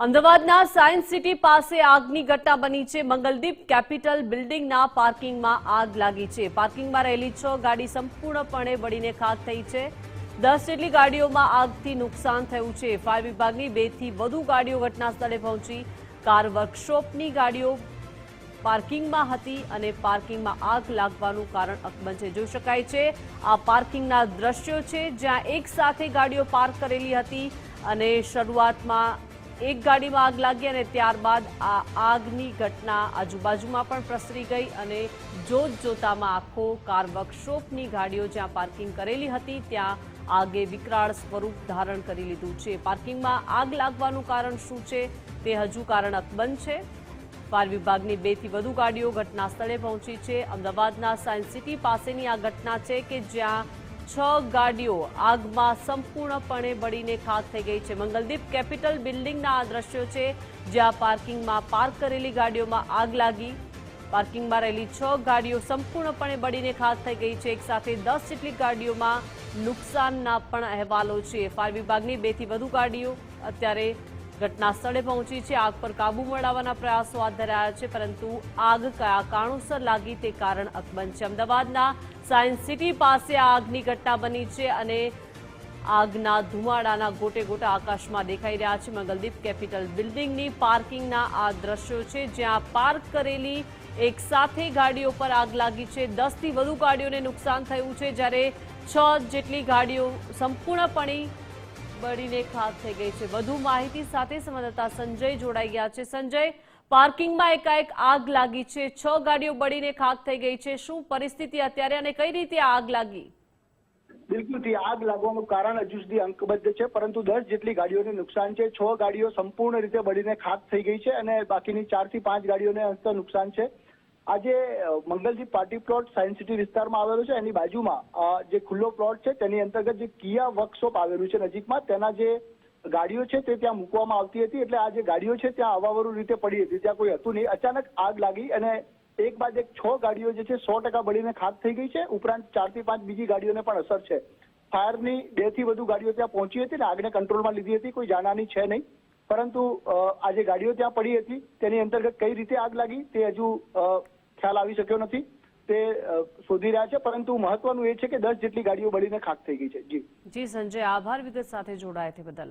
અમદાવાદના science city પાસે આગની ઘટના બની છે। મંગલદીપ કેપિટલ બિલ્ડિંગના પાર્કિંગમાં આગ લાગી છે। પાર્કિંગમાં રહેલી 6 ગાડી સંપૂર્ણપણે બળીને ખાખ થઈ છે। 10 જેટલી ગાડીઓમાં આગથી નુકસાન થયું છે। ફાયર વિભાગની 2 થી વધુ ગાડીઓ ઘટના સ્થળે પહોંચી। કાર વર્કશોપની ગાડીઓ પાર્કિંગમાં હતી અને પાર્કિંગમાં આગ લાગવાનું કારણ અકબંધ છે। જોઈ શકાય છે આ પાર્કિંગના દ્રશ્યો છે જ્યાં એક સાથે ગાડીઓ પાર્ક કરેલી હતી અને શરૂઆતમાં એક ગાડીમાં આગ લાગી અને ત્યારબાદ આ આગની ઘટના આજુબાજુમાં પણ પ્રસરી ગઈ અને જોતજોતામાં આખો કાર વર્કશોપની ગાડીઓ જ્યાં પાર્કિંગ કરેલી હતી ત્યાં આગે વિકરાળ સ્વરૂપ ધારણ કરી લીધું છે। પાર્કિંગમાં આગ લાગવાનું કારણ શું છે તે હજુ કારણ અકબંધ છે। ફાયર વિભાગની 2 થી વધુ ગાડીઓ ઘટના સ્થળે પહોંચી છે। અમદાવાદના સાયન્સ સિટી પાસેની આ ઘટના છે કે જ્યાં 6 ગાડીઓ આગમાં સંપૂર્ણપણે બળીને ખાખ થઈ ગઈ છે। મંગલદીપ કેપિટલ બિલ્ડિંગના આ દ્રશ્યો છે જ્યાં પાર્કિંગમાં પાર્ક કરેલી ગાડીઓમાં આગ લાગી। પાર્કિંગમાં રહેલી 6 ગાડીઓ સંપૂર્ણપણે બળીને ખાખ થઈ ગઈ છે। એક સાથે 10 જેટલી ગાડીઓમાં નુકસાનના પણ અહેવાલો છે। ફાયર વિભાગની 2 થી વધુ ગાડીઓ અત્યારે ઘટના સ્થળે પહોંચી છે। આગ પર કાબુ મેળવવાના પ્રયાસો હાથ ધરાયા છે પરંતુ આગ કયા કારણોસર લાગી તે કારણ અકબંધ છે। અમદાવાદના સાયન્સ સિટી પાસે આગની ઘટના બની છે અને આગના ધુમાડાના ગોટે ગોટા આકાશમાં દેખાઈ રહ્યા છે। મંગલદીપ કેપિટલ બિલ્ડિંગની પાર્કિંગના આ દ્રશ્યો છે જ્યાં પાર્ક કરેલી એક સાથે ગાડીઓ પર આગ લાગી છે। 10 થી વધુ ગાડીઓને નુકસાન થયું છે જ્યારે 6 જેટલી ગાડીઓ સંપૂર્ણપણે બળીને ખાખ થઈ ગઈ છે। વધુ માહિતી સાથે સંવાદદાતા સંજય જોડાઈ ગયા છે। સંજય, પાર્કિંગમાં એકાએક આગ લાગી છે, 6 ગાડીઓ બળીને ખાખ થઈ ગઈ છે, શું પરિસ્થિતિ અત્યારે અને કઈ રીતે આગ લાગી? બિલકુલ, આગ લાગવાનું કારણ હજુ સુધી અંકબદ્ધ છે પરંતુ 10 જેટલી ગાડીઓને નુકસાન છે। 6 ગાડીઓ સંપૂર્ણ રીતે બળીને ખાખ થઈ ગઈ છે અને બાકીની 4 થી 5 ગાડીઓને અંશતઃ નુકસાન છે। આજે Mangaldeep party plot science city વિસ્તારમાં આવેલો છે, એની બાજુમાં જે ખુલ્લો પ્લોટ છે તેની અંતર્ગત જે કિયા વર્કશોપ આવેલું છે નજીકમાં, તેના જે ગાડીઓ છે તે ત્યાં મૂકવામાં આવતી હતી એટલે આ જે ગાડીઓ છે ત્યાં અવાવરૂ રીતે પડી હતી, ત્યાં કોઈ હતું નહીં। અચાનક આગ લાગી અને એક બાદ એક 6 ગાડીઓ જે છે 100% બળીને ખાખ થઈ ગઈ છે। ઉપરાંત 4 થી 5 બીજી ગાડીઓને પણ અસર છે। ફાયરની 2 થી વધુ ગાડીઓ ત્યાં પહોંચી હતી ને આગને કંટ્રોલમાં લીધી હતી, કોઈ જાનહાની છે નહીં પરંતુ આ જે ગાડીઓ ત્યાં પડી હતી તેની અંતર્ગત કઈ રીતે આગ લાગી તે હજુ ખ્યાલ આવી શક્યો નથી, તે શોધી રહ્યા છે પરંતુ મહત્વનું એ છે કે 10 જેટલી ગાડીઓ બળીને ખાખ થઈ ગઈ છે। જી સંજય, આભાર વિગત સાથે જોડાયા તે બદલ।